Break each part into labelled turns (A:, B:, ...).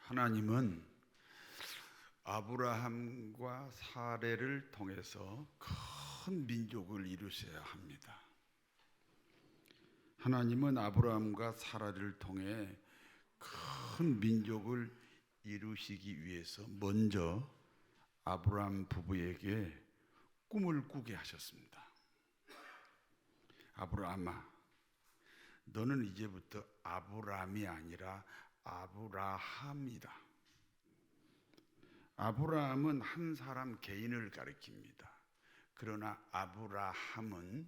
A: 하나님은 아브라함과 사레를 통해서 큰 민족을 이루셔야 합니다. 하나님은 아브라함과 사라를 통해 큰 민족을 이루시기 위해서 먼저 아브라함 부부에게 꿈을 꾸게 하셨습니다. 아브라함아, 너는 이제부터 아브라함이 아니라 아브라함이다. 아브라함은 한 사람 개인을 가리킵니다. 그러나 아브라함은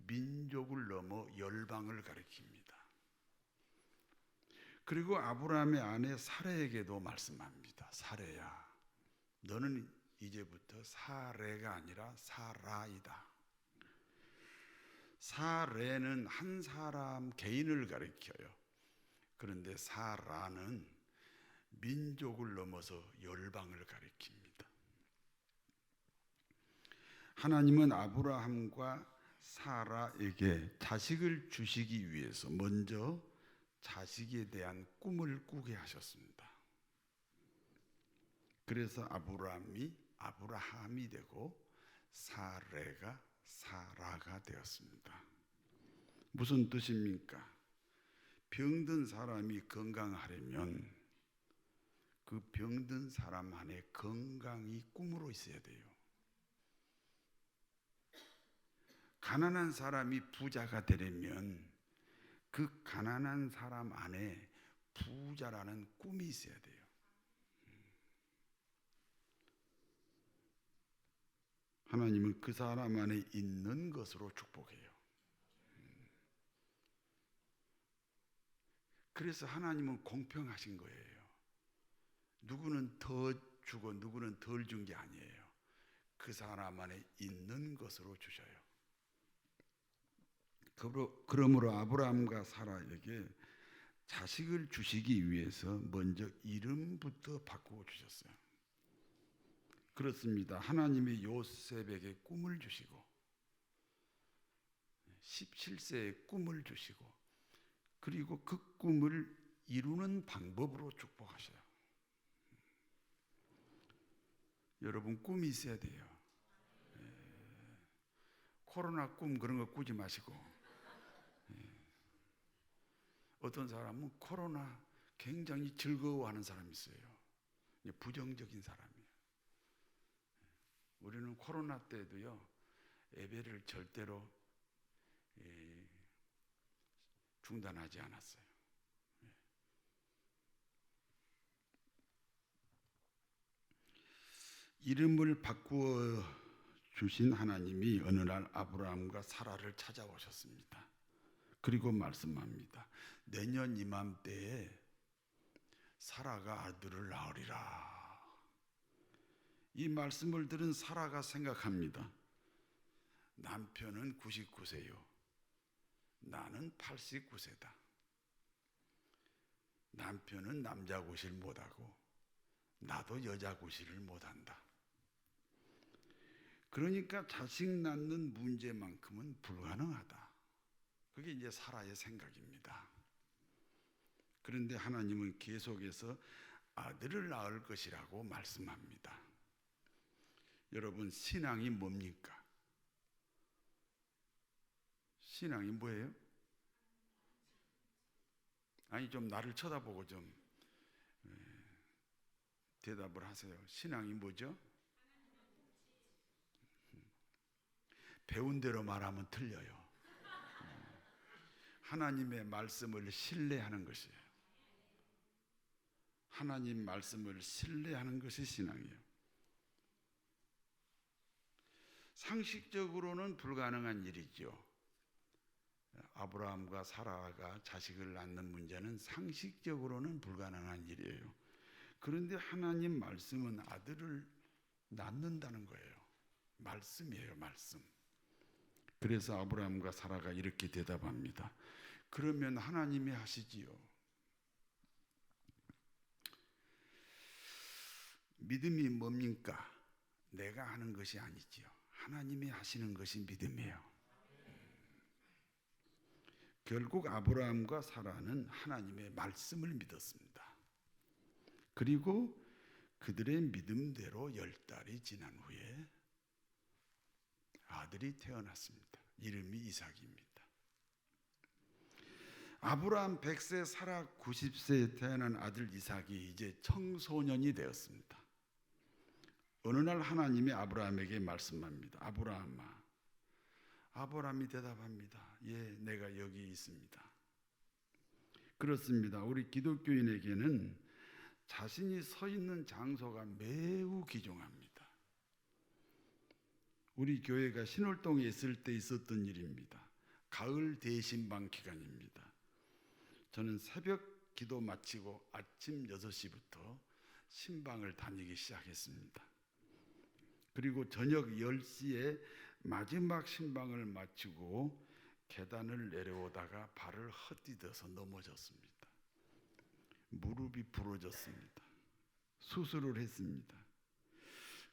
A: 민족을 넘어 열방을 가리킵니다. 그리고 아브라함의 아내 사레에게도 말씀합니다. 사레야, 너는 이제부터 사레가 아니라 사라이다. 사레는 한 사람 개인을 가리켜요. 그런데 사라는 민족을 넘어서 열방을 가리킵니다. 하나님은 아브라함과 사라에게 자식을 주시기 위해서 먼저 자식에 대한 꿈을 꾸게 하셨습니다. 그래서 아브라함이 되고 사레가 사라가 되었습니다. 무슨 뜻입니까? 병든 사람이 건강하려면 그 병든 사람 안에 건강이 꿈으로 있어야 돼요. 가난한 사람이 부자가 되려면 그 가난한 사람 안에 부자라는 꿈이 있어야 돼요. 하나님은 그 사람 안에 있는 것으로 축복해요. 그래서 하나님은 공평하신 거예요. 누구는 더 주고 누구는 덜 준 게 아니에요. 그 사람 안에 있는 것으로 주셔요. 그러므로 아브라함과 사라에게 자식을 주시기 위해서 먼저 이름부터 바꾸어 주셨어요. 그렇습니다. 하나님이 요셉에게 꿈을 주시고 17세에 꿈을 주시고 그리고 그 꿈을 이루는 방법으로 축복하셔요. 여러분 꿈이 있어야 돼요. 코로나 꿈 그런 거 꾸지 마시고. 어떤 사람은 코로나 굉장히 즐거워하는 사람이 있어요. 부정적인 사람이에요. 우리는 코로나 때도요 예배를 절대로 중단하지 않았어요. 이름을 바꾸어 주신 하나님이 어느 날 아브라함과 사라를 찾아오셨습니다. 그리고 말씀합니다. 내년 이맘때에 사라가 아들을 낳으리라. 이 말씀을 들은 사라가 생각합니다. 남편은 99세요. 나는 89세다. 남편은 남자 구실 못하고 나도 여자 구실을 못한다. 그러니까 자식 낳는 문제만큼은 불가능하다. 그게 이제 사라의 생각입니다. 그런데 하나님은 계속해서 아들을 낳을 것이라고 말씀합니다. 여러분 신앙이 뭡니까? 신앙이 뭐예요? 아니 좀 나를 쳐다보고 좀 대답을 하세요. 신앙이 뭐죠? 배운 대로 말하면 틀려요. 하나님의 말씀을 신뢰하는 것이에요. 하나님 말씀을 신뢰하는 것이 신앙이에요. 상식적으로는 불가능한 일이죠. 아브라함과 사라가 자식을 낳는 문제는 상식적으로는 불가능한 일이에요. 그런데 하나님 말씀은 아들을 낳는다는 거예요. 말씀이에요, 말씀. 그래서 아브라함과 사라가 이렇게 대답합니다. 그러면 하나님이 하시지요. 믿음이 뭡니까? 내가 하는 것이 아니지요. 하나님이 하시는 것이 믿음이에요. 결국 아브라함과 사라는 하나님의 말씀을 믿었습니다. 그리고 그들의 믿음대로 10달이 지난 후에 아들이 태어났습니다. 이름이 이삭입니다. 아브라함 100세, 사라 90세에 태어난 아들 이삭이 이제 청소년이 되었습니다. 어느 날 하나님이 아브라함에게 말씀합니다. 아브라함아. 아브라함이 대답합니다. 예, 내가 여기 있습니다. 그렇습니다. 우리 기독교인에게는 자신이 서 있는 장소가 매우 귀중합니다. 우리 교회가 신월동에 있을 때 있었던 일입니다. 가을 대신방 기간입니다. 저는 새벽 기도 마치고 아침 6시부터 신방을 다니기 시작했습니다. 그리고 저녁 10시에 마지막 신방을 마치고 계단을 내려오다가 발을 헛디뎌서 넘어졌습니다. 무릎이 부러졌습니다. 수술을 했습니다.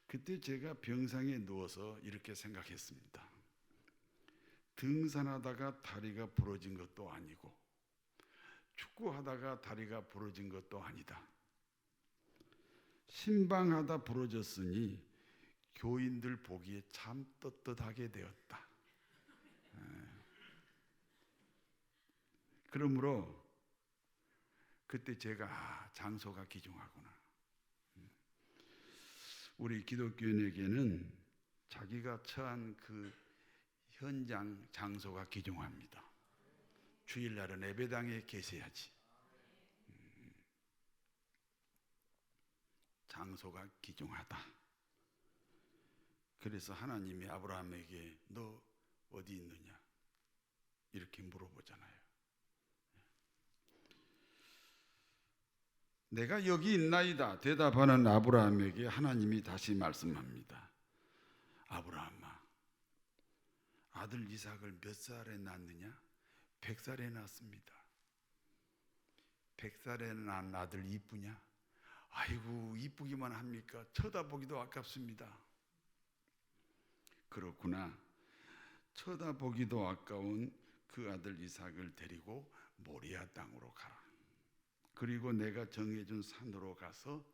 A: 그때 제가 병상에 누워서 이렇게 생각했습니다. 등산하다가 다리가 부러진 것도 아니고 축구하다가 다리가 부러진 것도 아니다. 신방하다 부러졌으니 교인들 보기에 참 떳떳하게 되었다. 그러므로 그때 제가 장소가 귀중하구나. 우리 기독교인에게는 자기가 처한 그 현장 장소가 귀중합니다. 주일날은 예배당에 계셔야지. 장소가 귀중하다. 그래서 하나님이 아브라함에게 너 어디 있느냐 이렇게 물어보잖아요. 내가 여기 있나이다 대답하는 아브라함에게 하나님이 다시 말씀합니다. 아브라함아, 아들 이삭을 몇 살에 낳느냐? 100살에 낳습니다. 100살에 낳은 아들 이쁘냐? 아이고 이쁘기만 합니까? 쳐다보기도 아깝습니다. 그렇구나. 쳐다보기도 아까운 그 아들 이삭을 데리고 모리아 땅으로 가라. 그리고 내가 정해준 산으로 가서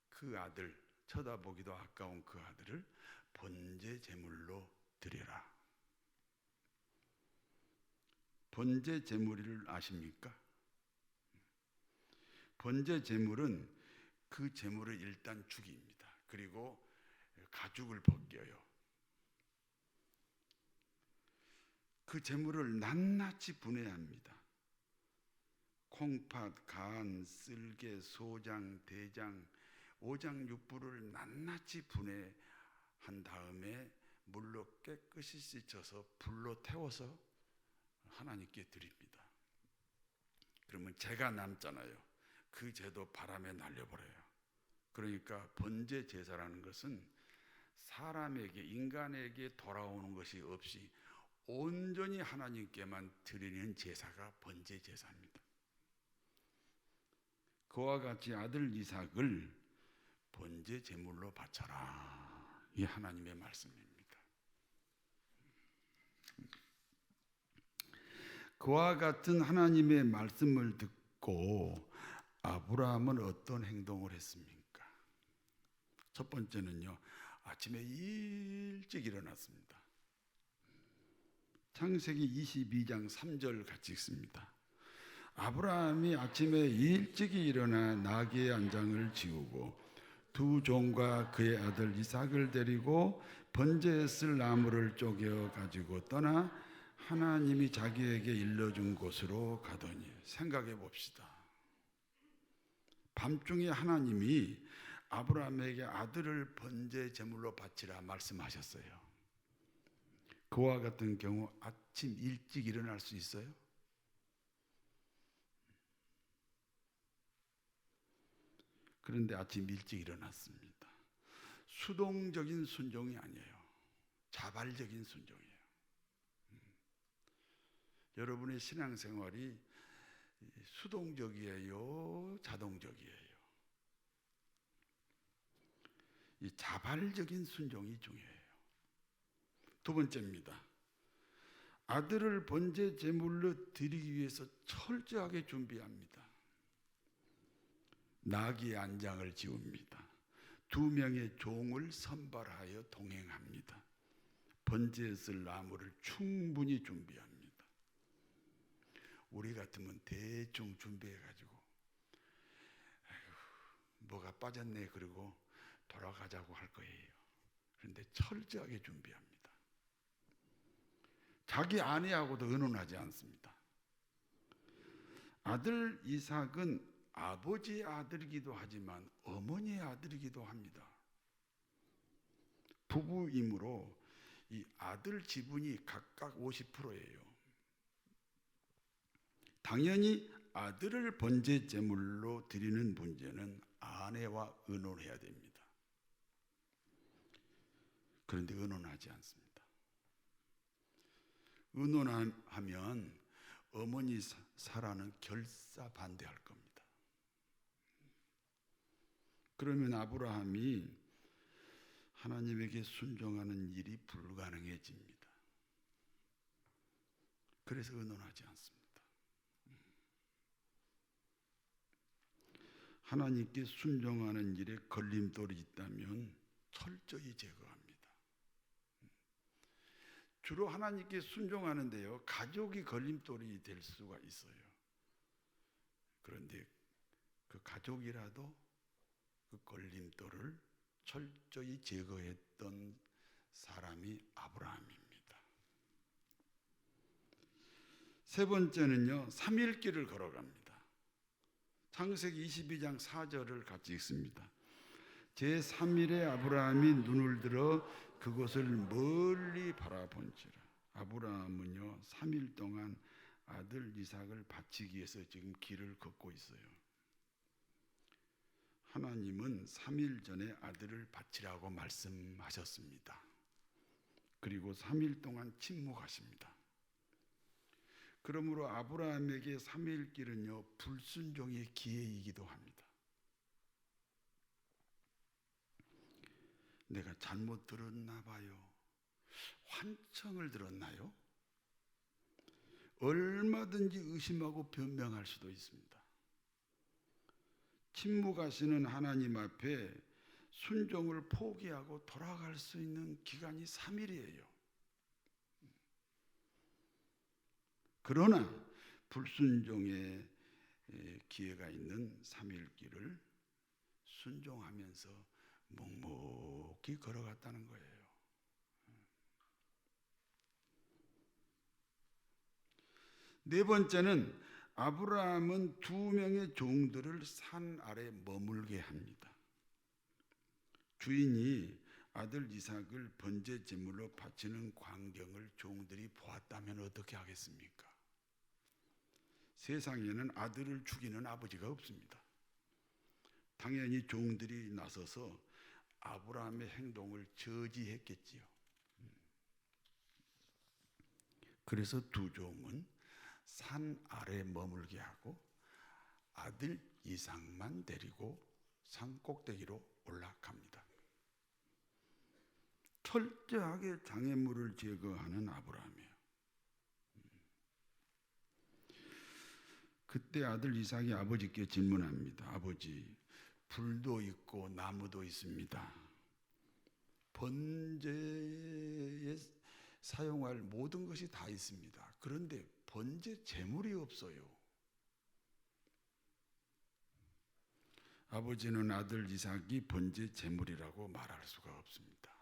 A: 그 아들, 쳐다보기도 아까운 그 아들을 번제 제물로 드려라. 번제 제물을 아십니까? 번제 제물은 그 제물을 일단 죽입니다. 그리고 가죽을 벗겨요. 그 제물을 낱낱이 분해합니다. 콩팥, 간, 쓸개, 소장, 대장, 오장육부를 낱낱이 분해한 다음에 물로 깨끗이 씻어서 불로 태워서 하나님께 드립니다. 그러면 재가 남잖아요. 그 재도 바람에 날려버려요. 그러니까 번제 제사라는 것은 사람에게, 인간에게 돌아오는 것이 없이 온전히 하나님께만 드리는 제사가 번제 제사입니다. 그와 같이 아들 이삭을 번제 제물로 바쳐라. 이 하나님의 말씀입니다. 그와 같은 하나님의 말씀을 듣고 아브라함은 어떤 행동을 했습니까? 첫 번째는요, 아침에 일찍 일어났습니다. 창세기 22장 3절 같이 읽습니다. 아브라함이 아침에 일찍이 일어나 나귀의 안장을 지우고 두 종과 그의 아들 이삭을 데리고 번제에 쓸 나무를 쪼개 가지고 떠나 하나님이 자기에게 일러준 곳으로 가더니, 생각해 봅시다. 밤중에 하나님이 아브라함에게 아들을 번제 제물로 바치라 말씀하셨어요. 그와 같은 경우 아침 일찍 일어날 수 있어요? 그런데 아침 일찍 일어났습니다. 수동적인 순종이 아니에요. 자발적인 순종이에요. 여러분의 신앙생활이 수동적이에요? 자동적이에요? 이 자발적인 순종이 중요해요. 두 번째입니다. 아들을 번제 제물로 드리기 위해서 철저하게 준비합니다. 나귀의 안장을 지웁니다. 2명의 종을 선발하여 동행합니다. 번제에 쓸 나무를 충분히 준비합니다. 우리 같으면 대충 준비해가지고 뭐가 빠졌네 그러고 돌아가자고 할 거예요. 그런데 철저하게 준비합니다. 자기 아내하고도 의논하지 않습니다. 아들 이삭은 아버지의 아들이기도 하지만 어머니의 아들이기도 합니다. 부부이므로 이 아들 지분이 각각 50%예요. 당연히 아들을 번제 제물로 드리는 문제는 아내와 의논해야 됩니다. 그런데 의논하지 않습니다. 의논하면 어머니 사라는 결사 반대할 겁니다. 그러면 아브라함이 하나님에게 순종하는 일이 불가능해집니다. 그래서 의논하지 않습니다. 하나님께 순종하는 일에 걸림돌이 있다면 철저히 제거합니다. 주로 하나님께 순종하는데요, 가족이 걸림돌이 될 수가 있어요. 그런데 그 가족이라도 그 걸림돌을 철저히 제거했던 사람이 아브라함입니다. 세 번째는요, 3일길을 걸어갑니다. 창세기 22장 4절을 같이 읽습니다. 제3일에 아브라함이 눈을 들어 그곳을 멀리 바라본지라. 아브라함은요 3일 동안 아들 이삭을 바치기 위해서 지금 길을 걷고 있어요. 하나님은 3일 전에 아들을 바치라고 말씀하셨습니다. 그리고 3일 동안 침묵하십니다. 그러므로 아브라함에게 3일 길은요 불순종의 기회이기도 합니다. 내가 잘못 들었나 봐요. 환청을 들었나요? 얼마든지 의심하고 변명할 수도 있습니다. 침묵하시는 하나님 앞에 순종을 포기하고 돌아갈 수 있는 기간이 3일이에요. 그러나 불순종의 기회가 있는 3일길을 순종하면서 묵묵히 걸어갔다는 거예요. 네 번째는 아브라함은 2명의 종들을 산 아래 머물게 합니다. 주인이 아들 이삭을 번제 제물로 바치는 광경을 종들이 보았다면 어떻게 하겠습니까? 세상에는 아들을 죽이는 아버지가 없습니다. 당연히 종들이 나서서 아브라함의 행동을 저지했겠지요. 그래서 2종은 산 아래 머물게 하고 아들 이삭만 데리고 산 꼭대기로 올라갑니다. 철저하게 장애물을 제거하는 아브라함이에요. 그때 아들 이삭이 아버지께 질문합니다. 아버지, 불도 있고 나무도 있습니다. 번제에 사용할 모든 것이 다 있습니다. 그런데 번제 제물이 없어요. 아버지는 아들 이삭이 번제 제물이라고 말할 수가 없습니다.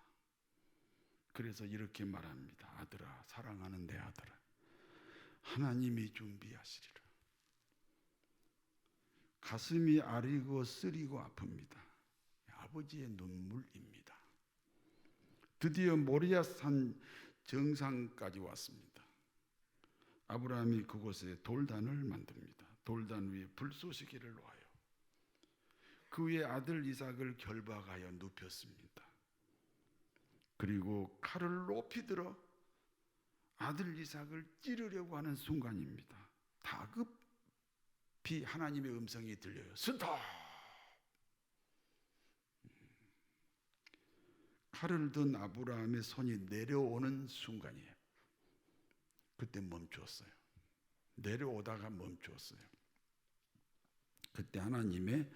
A: 그래서 이렇게 말합니다. 아들아, 사랑하는 내 아들아, 하나님이 준비하시리라. 가슴이 아리고 쓰리고 아픕니다. 아버지의 눈물입니다. 드디어 모리아산 정상까지 왔습니다. 아브라함이 그곳에 돌단을 만듭니다. 돌단 위에 불쏘시개를 놓아요. 그 위에 아들 이삭을 결박하여 눕혔습니다. 그리고 칼을 높이 들어 아들 이삭을 찌르려고 하는 순간입니다. 다급히 하나님의 음성이 들려요. 스톱! 칼을 든 아브라함의 손이 내려오는 순간이에요. 그때 멈추었어요. 내려오다가 멈추었어요. 그때 하나님의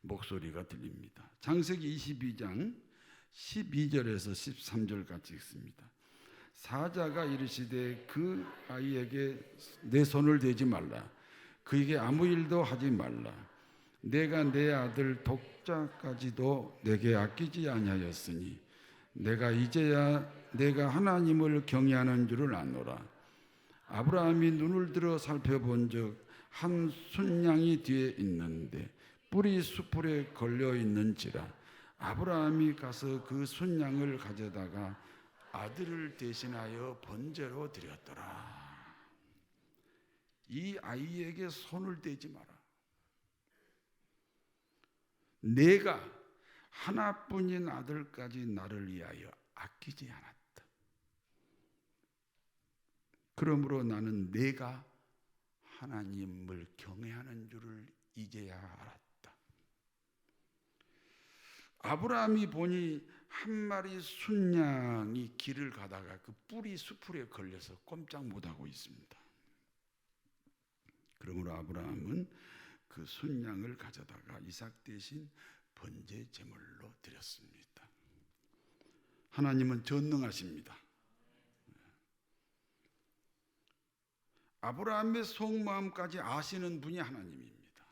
A: 목소리가 들립니다. 창세기 22장 12절에서 13절 같이 읽습니다. 사자가 이르시되 그 아이에게 내 손을 대지 말라. 그에게 아무 일도 하지 말라. 내가 내 아들 독자까지도 내게 아끼지 아니하였으니 내가 이제야 내가 하나님을 경외하는 줄을 아노라. 아브라함이 눈을 들어 살펴본 적 한 순양이 뒤에 있는데 뿔이 수풀에 걸려 있는지라. 아브라함이 가서 그 순양을 가져다가 아들을 대신하여 번제로 드렸더라. 이 아이에게 손을 대지 마라. 내가 하나뿐인 아들까지 나를 위하여 아끼지 않았다. 그러므로 나는 내가 하나님을 경외하는 줄을 이제야 알았다. 아브라함이 보니 한 마리 순양이 길을 가다가 그 뿔이 수풀에 걸려서 꼼짝 못하고 있습니다. 그러므로 아브라함은 그 순양을 가져다가 이삭 대신 번제 제물로 드렸습니다. 하나님은 전능하십니다. 아브라함의 속마음까지 아시는 분이 하나님입니다.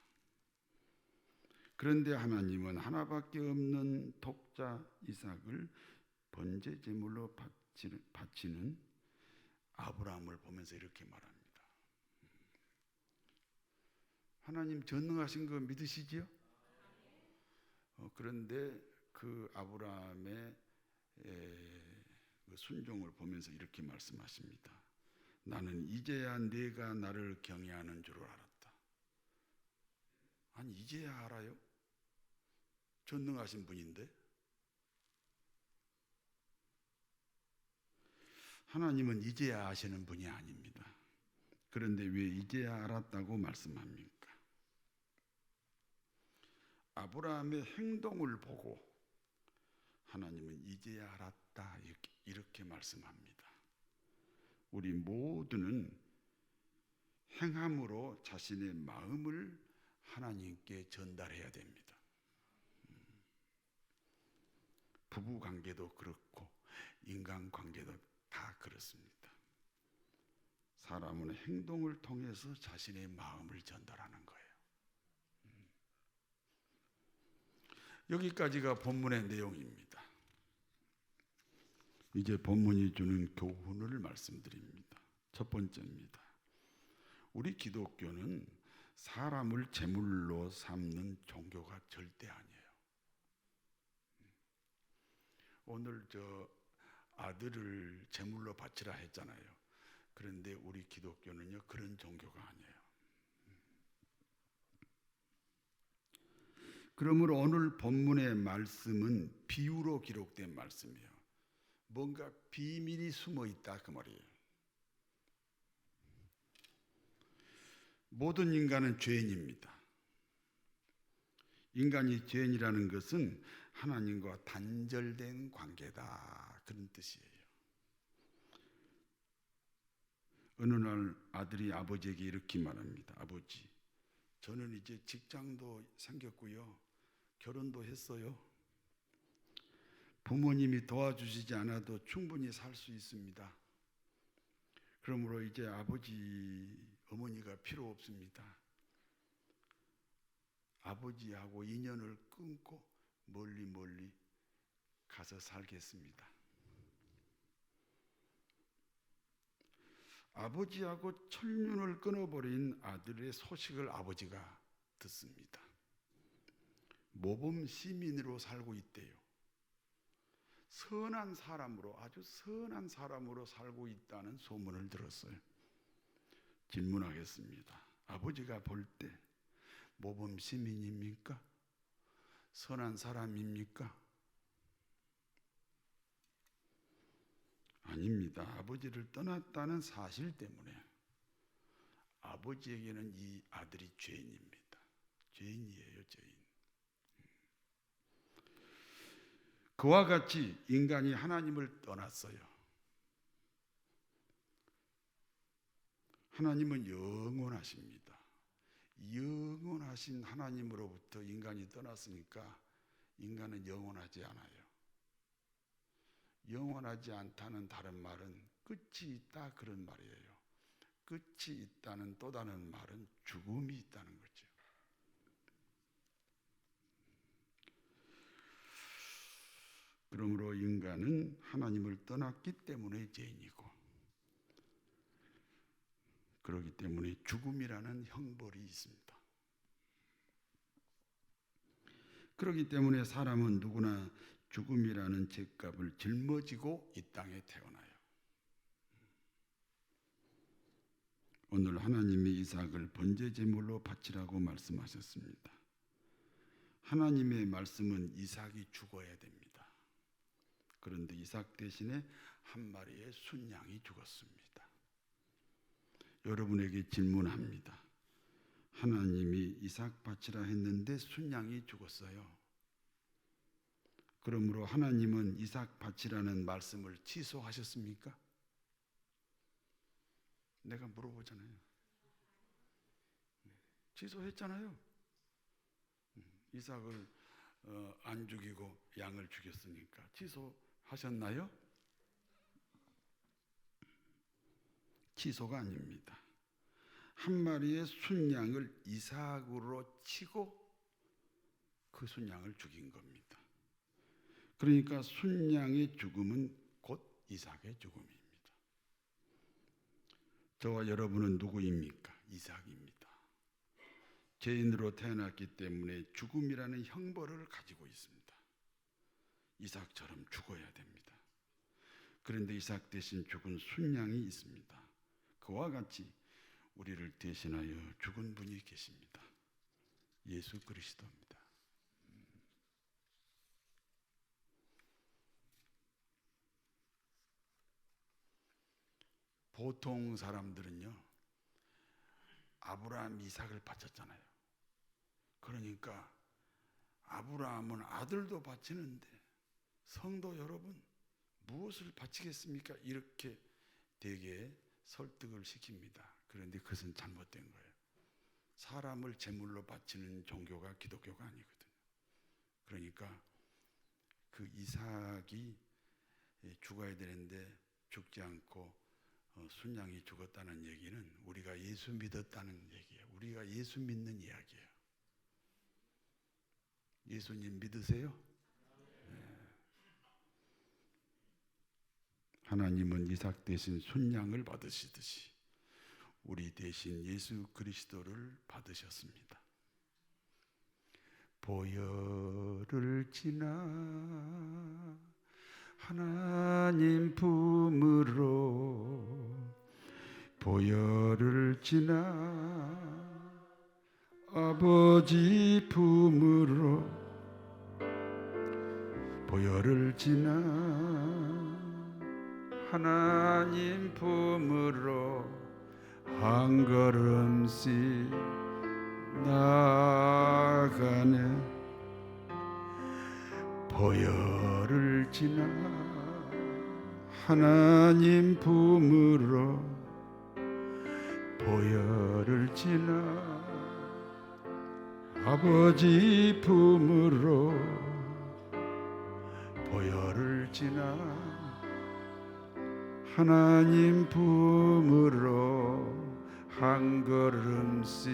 A: 그런데 하나님은 하나밖에 없는 독자 이삭을 번제 제물로 바치는 아브라함을 보면서 이렇게 말합니다. 하나님 전능하신 거 믿으시지요? 그런데 그 아브라함의 순종을 보면서 이렇게 말씀하십니다. 나는 이제야 네가 나를 경외하는 줄을 알았다. 아니 이제야 알아요? 전능하신 분인데. 하나님은 이제야 아시는 분이 아닙니다. 그런데 왜 이제야 알았다고 말씀합니까? 아브라함의 행동을 보고 하나님은 이제야 알았다 이렇게 말씀합니다. 우리 모두는 행함으로 자신의 마음을 하나님께 전달해야 됩니다. 부부 관계도 그렇고 인간 관계도 다 그렇습니다. 사람은 행동을 통해서 자신의 마음을 전달하는 거예요. 여기까지가 본문의 내용입니다. 이제 본문이 주는 교훈을 말씀드립니다. 첫 번째입니다. 우리 기독교는 사람을 제물로 삼는 종교가 절대 아니에요. 오늘 아들을 제물로 바치라 했잖아요. 그런데 우리 기독교는요 그런 종교가 아니에요. 그러므로 오늘 본문의 말씀은 비유로 기록된 말씀이에요. 뭔가 비밀이 숨어 있다 그 말이에요. 모든 인간은 죄인입니다. 인간이 죄인이라는 것은 하나님과 단절된 관계다 그런 뜻이에요. 어느 날 아들이 아버지에게 이렇게 말합니다. 아버지, 저는 이제 직장도 생겼고요. 결혼도 했어요. 부모님이 도와주시지 않아도 충분히 살 수 있습니다. 그러므로 이제 아버지, 어머니가 필요 없습니다. 아버지하고 인연을 끊고 멀리 가서 살겠습니다. 아버지하고 천륜을 끊어버린 아들의 소식을 아버지가 듣습니다. 모범 시민으로 살고 있대요. 선한 사람으로, 아주 선한 사람으로 살고 있다는 소문을 들었어요. 질문하겠습니다. 아버지가 볼 때 모범 시민입니까? 선한 사람입니까? 아닙니다. 아버지를 떠났다는 사실 때문에 아버지에게는 이 아들이 죄인입니다. 죄인이에요, 죄인. 그와 같이 인간이 하나님을 떠났어요. 하나님은 영원하십니다. 영원하신 하나님으로부터 인간이 떠났으니까 인간은 영원하지 않아요. 영원하지 않다는 다른 말은 끝이 있다 그런 말이에요. 끝이 있다는 또 다른 말은 죽음이 있다는 거죠. 그러므로 인간은 하나님을 떠났기 때문에 죄인이고, 그렇기 때문에 죽음이라는 형벌이 있습니다. 그렇기 때문에 사람은 누구나 죽음이라는 죄값을 짊어지고 이 땅에 태어나요. 오늘 하나님이 이삭을 번제 제물로 바치라고 말씀하셨습니다. 하나님의 말씀은 이삭이 죽어야 됩니다. 그런데 이삭 대신에 한 마리의 순양이 죽었습니다. 여러분에게 질문합니다. 하나님이 이삭 바치라 했는데 순양이 죽었어요. 그러므로 하나님은 이삭 바치라는 말씀을 취소하셨습니까? 내가 물어보잖아요. 취소했잖아요. 이삭을 안 죽이고 양을 죽였으니까 취소하셨나요? 취소가 아닙니다. 한 마리의 순양을 이삭으로 치고 그 순양을 죽인 겁니다. 그러니까 순양의 죽음은 곧 이삭의 죽음입니다. 저와 여러분은 누구입니까? 이삭입니다. 죄인으로 태어났기 때문에 죽음이라는 형벌을 가지고 있습니다. 이삭처럼 죽어야 됩니다. 그런데 이삭 대신 죽은 순양이 있습니다. 그와 같이 우리를 대신하여 죽은 분이 계십니다. 예수 그리스도입니다. 보통 사람들은요, 아브라함, 이삭을 바쳤잖아요. 그러니까 아브라함은 아들도 바치는데 성도 여러분 무엇을 바치겠습니까? 이렇게 되게 설득을 시킵니다. 그런데 그것은 잘못된 거예요. 사람을 제물로 바치는 종교가 기독교가 아니거든요. 그러니까 그 이삭이 죽어야 되는데 죽지 않고 순양이 죽었다는 얘기는 우리가 예수 믿었다는 얘기예요. 우리가 예수 믿는 이야기예요. 예수님 믿으세요? 네. 하나님은 이삭 대신 순양을 받으시듯이 우리 대신 예수 그리스도를 받으셨습니다. 보혈을 지나 하나님 품으로, 보혈을 지나 아버지 품으로, 보혈을 지나 하나님 품으로 한 걸음씩 나아가네. 보혈을 지나 하나님 품으로, 보혈을 지나 아버지 품으로, 보혈을 지나 하나님 품으로 한 걸음씩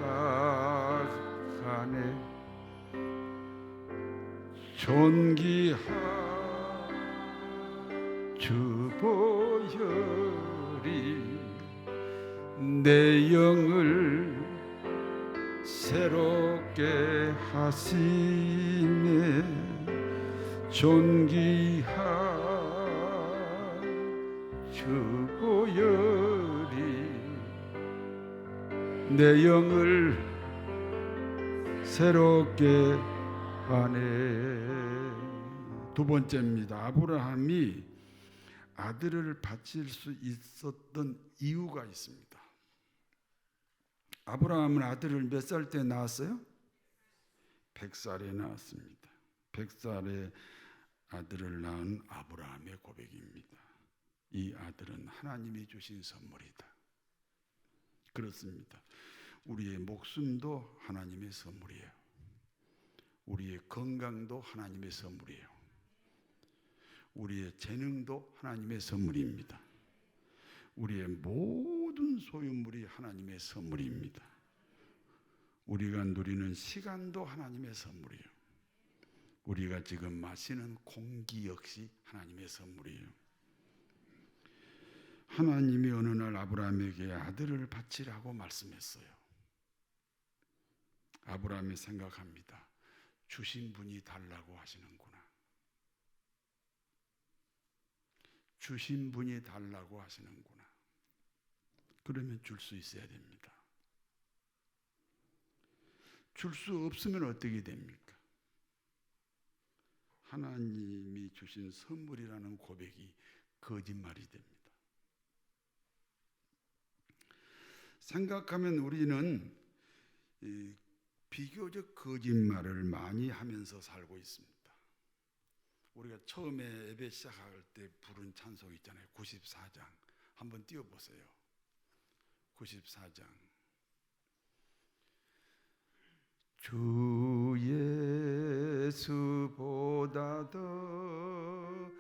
A: 나아가네. 존귀한 주 보혈이 내 영을 새롭게 하시네. 존귀한 주 보혈이 내 영을 새롭게 하네. 두 번째입니다. 아브라함이 아들을 바칠 수 있었던 이유가 있습니다. 아브라함은 아들을 몇 살 때 낳았어요? 100살에 낳았습니다. 100살에 아들을 낳은 아브라함의 고백입니다. 이 아들은 하나님이 주신 선물이다. 그렇습니다. 우리의 목숨도 하나님의 선물이에요. 우리의 건강도 하나님의 선물이에요. 우리의 재능도 하나님의 선물입니다. 우리의 모든 소유물이 하나님의 선물입니다. 우리가 누리는 시간도 하나님의 선물이에요. 우리가 지금 마시는 공기 역시 하나님의 선물이에요. 하나님이 어느 날 아브라함에게 아들을 바치라고 말씀했어요. 아브라함이 생각합니다. 주신 분이 달라고 하시는구나. 주신 분이 달라고 하시는구나. 그러면 줄 수 있어야 됩니다. 줄 수 없으면 어떻게 됩니까? 하나님이 주신 선물이라는 고백이 거짓말이 됩니다. 생각하면 우리는 비교적 거짓말을 많이 하면서 살고 있습니다. 우리가 처음에 예배 시작할 때 부른 찬송 있잖아요. 94장 한번 띄워보세요. 94장. 주 예수보다 더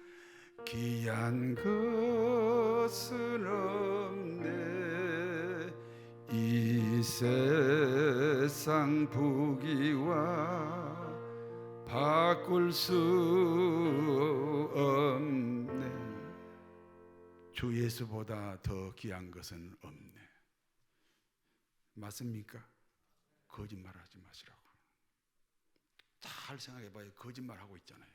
A: 귀한 것은 없네. 이 세상 부귀와 바꿀 수 없네. 주 예수보다 더 귀한 것은 없네. 맞습니까? 거짓말하지 마시라고. 잘 생각해봐요. 거짓말하고 있잖아요.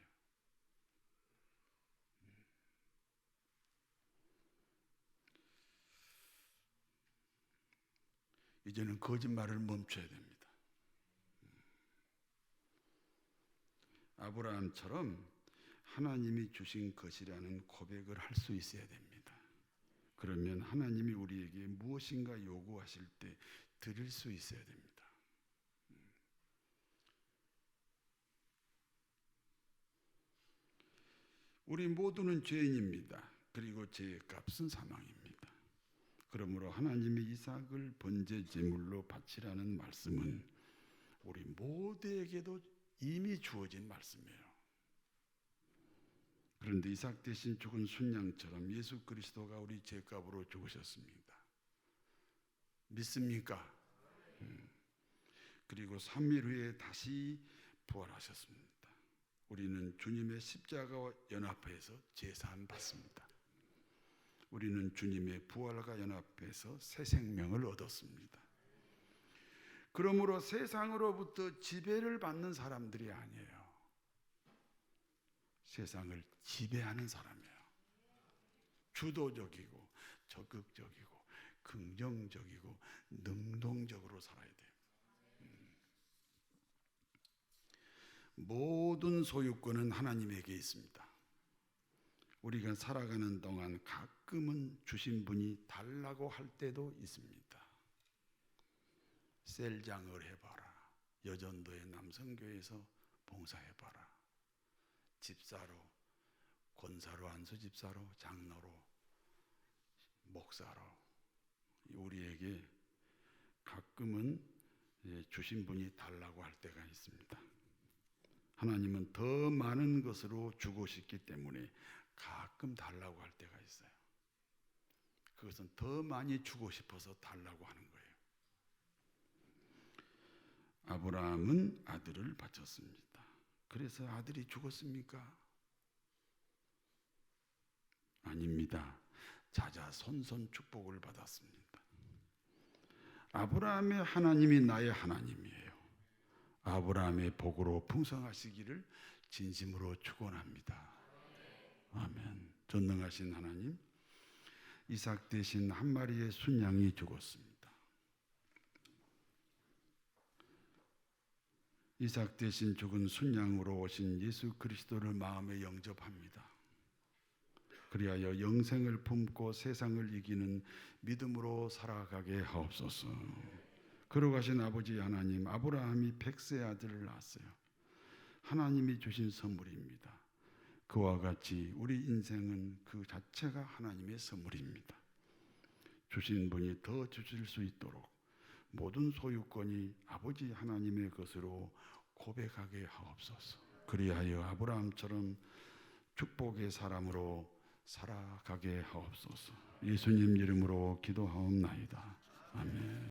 A: 이제는 거짓말을 멈춰야 됩니다. 아브라함처럼 하나님이 주신 것이라는 고백을 할 수 있어야 됩니다. 그러면 하나님이 우리에게 무엇인가 요구하실 때 드릴 수 있어야 됩니다. 우리 모두는 죄인입니다. 그리고 죄의 값은 사망입니다. 그러므로 하나님이 이삭을 번제 제물로 바치라는 말씀은 우리 모두에게도 이미 주어진 말씀이에요. 그런데 이삭 대신 죽은 순양처럼 예수 그리스도가 우리 죄값으로 죽으셨습니다. 믿습니까? 그리고 3일 후에 다시 부활하셨습니다. 우리는 주님의 십자가와 연합해서 제사함 받습니다. 우리는 주님의 부활과 연합해서 새 생명을 얻었습니다. 그러므로 세상으로부터 지배를 받는 사람들이 아니에요. 세상을 지배하는 사람이에요. 주도적이고 적극적이고 긍정적이고 능동적으로 살아야 돼요. 모든 소유권은 하나님에게 있습니다. 우리가 살아가는 동안 가끔은 주신 분이 달라고 할 때도 있습니다. 셀장을 해봐라. 여전도의 남성교회에서 봉사해봐라. 집사로, 권사로, 안수집사로, 장로로, 목사로 우리에게 가끔은 주신 분이 달라고 할 때가 있습니다. 하나님은 더 많은 것으로 주고 싶기 때문에 가끔 달라고 할 때가 있어요. 그것은 더 많이 주고 싶어서 달라고 하는 거예요. 아브라함은 아들을 바쳤습니다. 그래서 아들이 죽었습니까? 아닙니다. 자자손손 축복을 받았습니다. 아브라함의 하나님이 나의 하나님이에요. 아브라함의 복으로 풍성하시기를 진심으로 축원합니다. 아멘. 전능하신 하나님, 이삭 대신 한 마리의 순양이 죽었습니다. 이삭 대신 죽은 순양으로 오신 예수 그리스도를 마음에 영접합니다. 그리하여 영생을 품고 세상을 이기는 믿음으로 살아가게 하옵소서. 걸어가신 아버지 하나님, 아브라함이 100세 아들을 낳았어요. 하나님이 주신 선물입니다. 그와 같이 우리 인생은 그 자체가 하나님의 선물입니다. 주신 분이 더 주실 수 있도록 모든 소유권이 아버지 하나님의 것으로 고백하게 하옵소서. 그리하여 아브라함처럼 축복의 사람으로 살아가게 하옵소서. 예수님 이름으로 기도하옵나이다. 아멘.